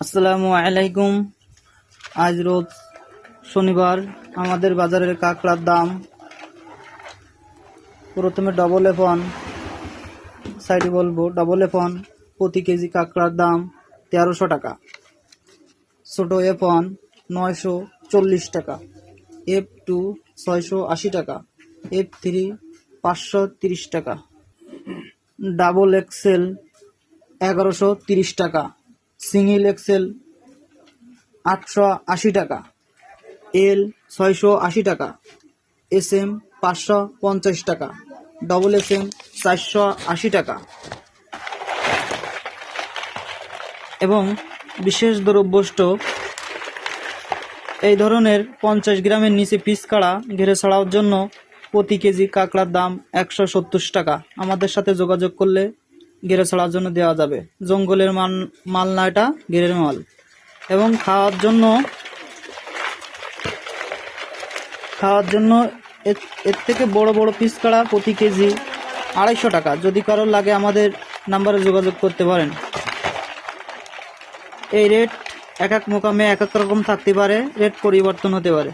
আসসালামু আলাইকুম। আজ রোজ শনিবার। আমাদের বাজারের কাঁকড়ার দাম প্রথমে ডবল এফন সাইডে বলবো। ডবল এফন প্রতি কেজি কাঁকড়ার দাম 1300 টাকা, ছোট এফন 940 টাকা, F2 680 টাকা, F3 530 টাকা, ডাবল এক্সেল 1130 টাকা, সিঙ্গেল এক্সেল 880 টাকা, L 680 টাকা, SM 550 টাকা, ডবল SM 480 টাকা। এবং বিশেষ দ্রব্যষ্ট এই ধরনের 50 গ্রামের নিচে পিস কাড়া ঘেরে ছাড়ার জন্য প্রতি কেজি কাঁকড়ার দাম 170 টাকা। আমাদের সাথে যোগাযোগ করলে ঘেরে ছাড়ার জন্য দেওয়া যাবে। জঙ্গলের মাল না, এটা ঘেরের মাল। এবং খাওয়ার জন্য এর থেকে বড় বড় পিস কাড়া প্রতি কেজি 250 টাকা। যদি কারোর লাগে আমাদের নাম্বারে যোগাযোগ করতে পারেন। এই রেট এক এক মোকামে এক এক রকম থাকতে পারে, রেট পরিবর্তন হতে পারে।